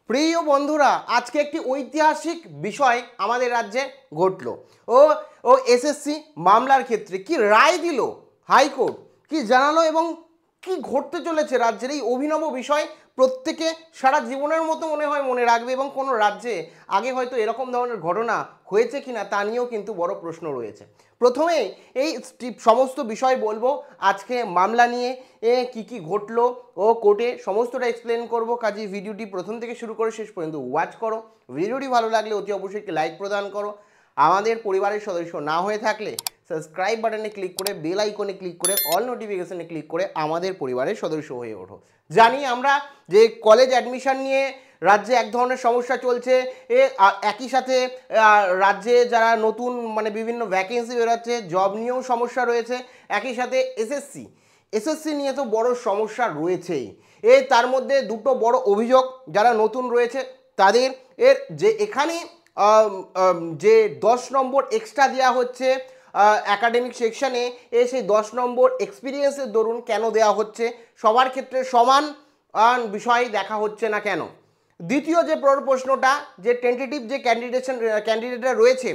প্রিয় বন্ধুরা, আজকে একটি ঐতিহাসিক বিষয় আমাদের রাজ্যে ঘটলো। ও ও এসএসসি মামলার ক্ষেত্রে কি রায় দিল হাইকোর্ট, কি জানালো এবং কি ঘটতে চলেছে রাজ্যের এই অভিনব বিষয় প্রত্যেকে সারা জীবনের মতো মনে হয় মনে রাখবে এবং কোনো রাজ্যে আগে হয়তো এরকম ধরনের ঘটনা হয়েছে কিনা তা নিয়েও কিন্তু বড় প্রশ্ন রয়েছে। প্রথমে এই সমস্ত বিষয় বলবো, আজকে মামলা নিয়ে কি ঘটলো ও কোর্টে সমস্তটা এক্সপ্লেন করব। কাজেই ভিডিওটি প্রথম থেকে শুরু করে শেষ পর্যন্ত ওয়াচ করো। ভিডিওটি ভালো লাগলে অতি অবশ্যই একটি লাইক প্রদান করো। আমাদের পরিবারের সদস্য না হয়ে থাকলে সাবস্ক্রাইব বাটনে ক্লিক করে বেল আইকনে ক্লিক করে অল নোটিফিকেশনে ক্লিক করে আমাদের পরিবারের সদস্য হয়ে ওঠো। জানি আমরা যে কলেজ অ্যাডমিশন নিয়ে রাজ্যে এক ধরনের সমস্যা চলছে, একই সাথে রাজ্যে যারা নতুন বিভিন্ন ভ্যাকেন্সি বেরোচ্ছে, জব নিয়েও সমস্যা রয়েছে। একই সাথে এসএসসি নিয়ে তো বড় সমস্যা রয়েছেই। তার মধ্যে দুটো বড় অভিযোগ যারা নতুন রয়েছে তাদের যে এখানে যে 10 নম্বর এক্সট্রা দেওয়া হচ্ছে একাডেমিক সেকশানে, সেই 10 নম্বর এক্সপিরিয়েন্সের দরুন কেন দেওয়া হচ্ছে, সবার ক্ষেত্রে সমান বিষয় দেখা হচ্ছে না কেন। দ্বিতীয় যে বড় প্রশ্নটা, যে টেন্টেটিভ যে ক্যান্ডিডেটরা রয়েছে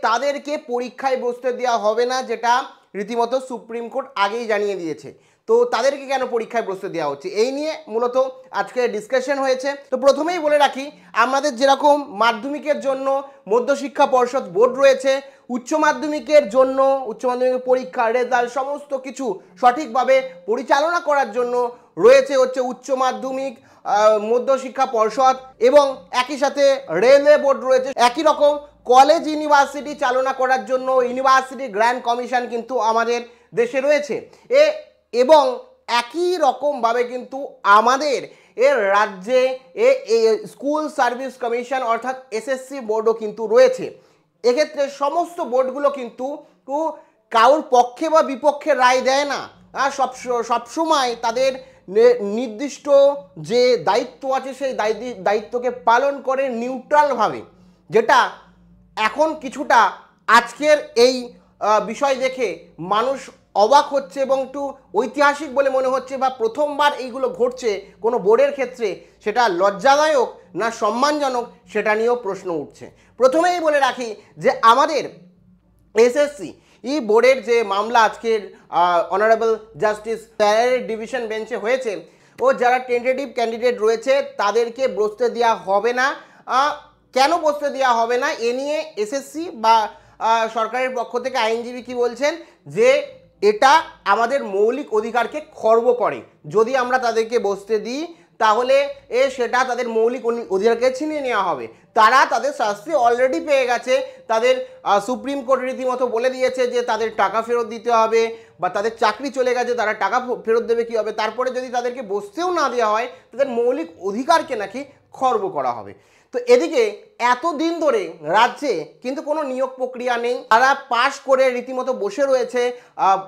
তাদেরকে পরীক্ষায় বসতে দেওয়া হবে না, যেটা রীতিমতো সুপ্রিম কোর্ট আগেই জানিয়ে দিয়েছে। তো তাদেরকে কেন পরীক্ষায় বসতে দেওয়া হচ্ছে, এই নিয়ে মূলত আজকে ডিসকাশন হয়েছে। তো প্রথমেই বলে রাখি, আমাদের যেরকম মাধ্যমিকের জন্য মধ্যশিক্ষা পর্ষদ বোর্ড রয়েছে, উচ্চ মাধ্যমিকের জন্য উচ্চ মাধ্যমিকের পরীক্ষা রেজাল্ট সমস্ত কিছু সঠিকভাবে পরিচালনা করার জন্য রয়েছে হচ্ছে উচ্চ মাধ্যমিক মধ্যশিক্ষা পর্ষদ, এবং একই সাথে রেলওয়ে বোর্ড রয়েছে। একই রকম কলেজ ইউনিভার্সিটি চালনা করার জন্য ইউনিভার্সিটি গ্র্যান্ড কমিশন কিন্তু আমাদের দেশে রয়েছে। এবং একই রকমভাবে কিন্তু আমাদের রাজ্যে স্কুল সার্ভিস কমিশন অর্থাৎ এসএসসি বোর্ডও কিন্তু রয়েছে। এক্ষেত্রে সমস্ত বোর্ডগুলো কিন্তু কারোর পক্ষে বা বিপক্ষে রায় দেয় না, সবসময় তাদের নির্দিষ্ট যে দায়িত্ব আছে সেই দায়িত্বকে পালন করে নিউট্রালভাবে, যেটা এখন কিছুটা আজকের এই বিষয় দেখে মানুষ অবাক হচ্ছে এবং একটু ঐতিহাসিক বলে মনে হচ্ছে, বা প্রথমবার এইগুলো ঘটছে কোনো বোর্ডের ক্ষেত্রে, সেটা লজ্জাদায়ক না সম্মানজনক সেটা নিয়েও প্রশ্ন উঠছে। প্রথমেই বলে রাখি যে আমাদের এসএসসি বোর্ডের যে মামলা আজকের অনারেবল জাস্টিস স্যারের ডিভিশন বেঞ্চে হয়েছে, ও যারা টেন্টেটিভ ক্যান্ডিডেট রয়েছে তাদেরকে বসতে দেওয়া হবে না। কেন বসতে দেওয়া হবে না এ নিয়ে এসএসসি বা সরকারের পক্ষ থেকে আইনজীবী কি বলছেন, যে এটা আমাদের মৌলিক অধিকারকে খর্ব করে। যদি আমরা তাদেরকে বসতে দিই তাহলে সেটা তাদের মৌলিক অধিকারকে ছিনিয়ে নেওয়া হবে। তারা তাদের শাস্তি অলরেডি পেয়ে গেছে, তাদের সুপ্রিম কোর্ট রীতিমতো বলে দিয়েছে যে তাদের টাকা ফেরত দিতে হবে, বা তাদের চাকরি চলে গেছে তারা টাকা ফেরত দেবে কী হবে, তারপরে যদি তাদেরকে বসতেও না দেওয়া হয় তাদের মৌলিক অধিকারকে নাকি খর্ব করা হবে। তো এদিকে এতদিন ধরে রাজ্যে কিন্তু কোনো নিয়োগ প্রক্রিয়া নেই, তারা পাশ করে রীতিমতো বসে রয়েছে,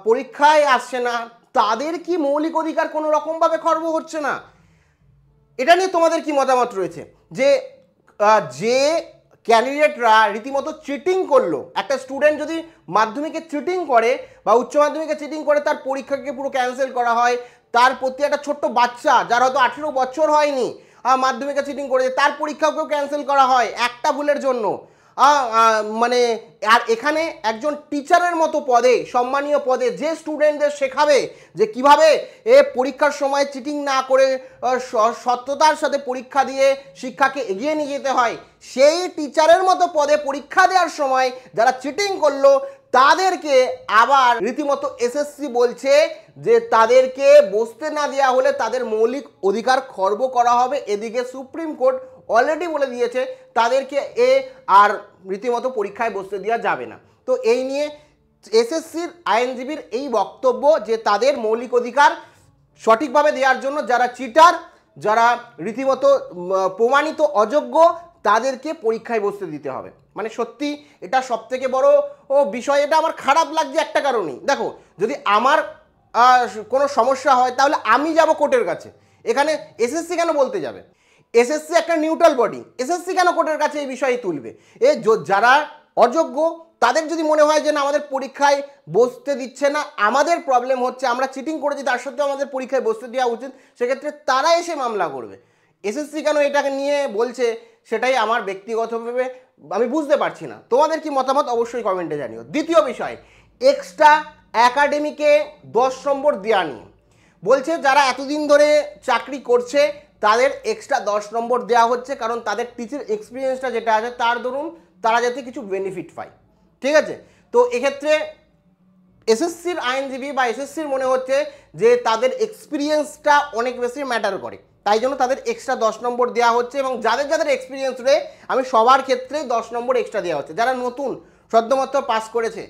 পরীক্ষায় আসছে না, তাদের কি মৌলিক অধিকার কোনো রকমভাবে খর্ব হচ্ছে না? এটা নিয়ে তোমাদের কি মতামত রয়েছে? যে ক্যান্ডিডেটরা রীতিমতো চিটিং করলো, একটা স্টুডেন্ট যদি মাধ্যমিকে চিটিং করে বা উচ্চ মাধ্যমিকে চিটিং করে, তার পরীক্ষাকে পুরো ক্যান্সেল করা হয়। তার প্রতি একটা ছোট্ট বাচ্চা যার হয়তো 18 বছর হয়নি, মাধ্যমিকে চিটিং করেছে, তার পরীক্ষাকেও ক্যান্সেল করা হয় একটা ভুলের জন্য। আর এখানে একজন টিচারের মতো পদে, সম্মানীয় পদে, যে স্টুডেন্টদের শেখাবে যে কিভাবে পরীক্ষার সময় চিটিং না করে সত্যতার সাথে পরীক্ষা দিয়ে শিক্ষাকে এগিয়ে নিয়ে যেতে হয়, সেই টিচারের মতো পদে পরীক্ষা দেওয়ার সময় যারা চিটিং করলো তাদেরকে আবার রীতিমতো এসএসসি বলছে যে তাদেরকে বসতে না দেওয়া হলে তাদের মৌলিক অধিকার খর্ব করা হবে। এদিকে সুপ্রিম কোর্ট অলরেডি বলে দিয়েছে তাদেরকে আর রীতিমতো পরীক্ষায় বসতে দেওয়া যাবে না। তো এই নিয়ে এসএসসির আইনজীবীর এই বক্তব্য যে তাদের মৌলিক অধিকার সঠিকভাবে দেওয়ার জন্য যারা চিটার, যারা রীতিমতো প্রমাণিত অযোগ্য, তাদেরকে পরীক্ষায় বসতে দিতে হবে। সত্যি এটা সবথেকে বড় বিষয়। এটা আমার খারাপ লাগছে একটা কারণেই। দেখো, যদি আমার কোনো সমস্যা হয় তাহলে আমি যাব কোর্টের কাছে, এখানে এসএসসি কেন বলতে যাবে? এসএসসি একটা নিউট্রাল বডি, এসএসসি কেন কোর্টের কাছে এই বিষয়ে তুলবে? যারা অযোগ্য তাদের যদি মনে হয় যে না আমাদের পরীক্ষায় বসতে দিচ্ছে না, আমাদের প্রবলেম হচ্ছে, আমরা চিটিং করেছি, তার সত্ত্বেও আমাদের পরীক্ষায় বসতে দেওয়া উচিত, সেক্ষেত্রে তারা এসে মামলা করবে। এসএসসি কেন এটাকে নিয়ে বলছে সেটাই আমার ব্যক্তিগতভাবে আমি বুঝতে পারছি না। তোমাদের কি মতামত অবশ্যই কমেন্টে জানিও। দ্বিতীয় বিষয়, এক্সট্রা একাডেমিকে 10 নম্বর দেওয়া নিয়ে বলছে যারা এতদিন ধরে চাকরি করছে তাদের এক্সট্রা 10 নম্বর দেওয়া হচ্ছে, কারণ তাদের টিচার এক্সপিরিয়েন্সটা যেটা আছে তার দরুন তারা যাতে কিছু বেনিফিট পায়। ঠিক আছে, তো এক্ষেত্রে এসএসসির আইনজীবী বা এসএসসির মনে হচ্ছে যে তাদের এক্সপিরিয়েন্সটা অনেক বেশি ম্যাটার করে, তাই জন্য তাদের এক্সট্রা 10 নম্বর দেওয়া হচ্ছে। এবং যাদের যাদের এক্সপিরিয়েন্স রয়ে আমি সবার ক্ষেত্রে 10 নম্বর এক্সট্রা দেওয়া হচ্ছে। যারা নতুন সদ্যমাত্র পাস করেছে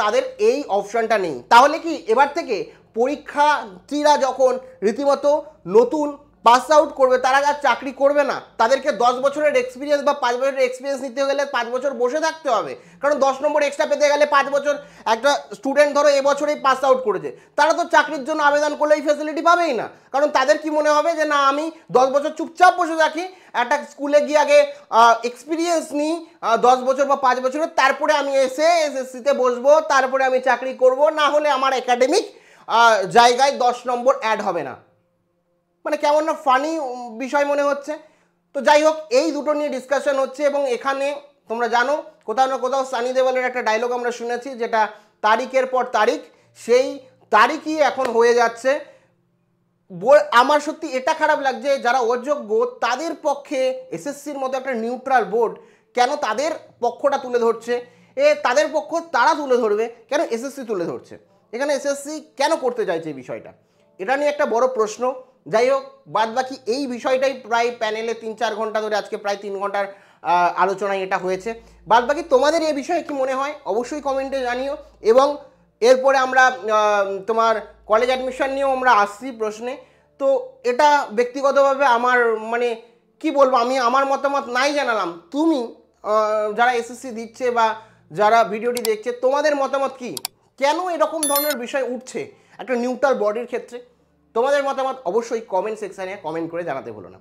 তাদের এই অপশানটা নেই। তাহলে কি এবার থেকে পরীক্ষার্থীরা যখন রীতিমতো নতুন পাস আউট করবে তারা আর চাকরি করবে না, তাদেরকে 10 বছরের এক্সপিরিয়েন্স বা 5 বছরের এক্সপিরিয়েন্স নিতে গেলে 5 বছর বসে থাকতে হবে। কারণ 10 নম্বর এক্সট্রা পেতে গেলে 5 বছর, একটা স্টুডেন্ট ধরো এবছরেই পাস আউট করেছে, তারা তো চাকরির জন্য আবেদন করলে এই ফ্যাসিলিটি পাবেই না। কারণ তাদের কি মনে হবে যে না আমি 10 বছর চুপচাপ বসে থাকি, একটা স্কুলে গিয়ে আগে এক্সপিরিয়েন্স নিই 10 বছর বা 5 বছরের, তারপরে আমি এসে এসএসসিতে বসবো, তারপরে আমি চাকরি করব, না হলে আমার একাডেমিক জায়গায় 10 নম্বর অ্যাড হবে না। মানে কেমন না ফানি বিষয় মনে হচ্ছে। তো যাই হোক, এই দুটো নিয়ে ডিসকাশন হচ্ছে। এবং এখানে তোমরা জানো কোথাও না কোথাও সানি দেওয়ালের একটা ডায়লগ আমরা শুনেছি, যেটা তারিখের পর তারিখ, সেই তারিখই এখন হয়ে যাচ্ছে। আমার সত্যি এটা খারাপ লাগছে, যারা অযোগ্য তাদের পক্ষে এসএসসির মতো একটা নিউট্রাল বোর্ড কেন তাদের পক্ষটা তুলে ধরছে, তাদের পক্ষ তারা তুলে ধরবে, কেন এসএসসি তুলে ধরছে, এখানে এসএসসি কেন করতে চাইছে এই বিষয়টা, এটা নিয়ে একটা বড় প্রশ্ন। যাই হোক, বাদ বাকি এই বিষয়টাই প্রায় প্যানেলে 3-4 ঘন্টা ধরে, আজকে প্রায় 3 ঘন্টার আলোচনায় এটা হয়েছে। বাদ বাকি তোমাদের এই বিষয়ে কি মনে হয় অবশ্যই কমেন্টে জানিও। এবং এরপরে আমরা তোমার কলেজ অ্যাডমিশন নিয়েও আমরা আসছি প্রশ্নে। তো এটা ব্যক্তিগতভাবে আমার মানে কি বলবো, আমি আমার মতামত নাই জানালাম। তুমি যারা এসএসসি দিচ্ছে বা যারা ভিডিওটি দেখছে, তোমাদের মতামত কি, কেন এরকম ধরনের বিষয় উঠছে একটা নিউট্রাল বডির ক্ষেত্রে? তোমাদের মতামত অবশ্যই কমেন্ট সেকশানে কমেন্ট করে জানাতে ভুলো না।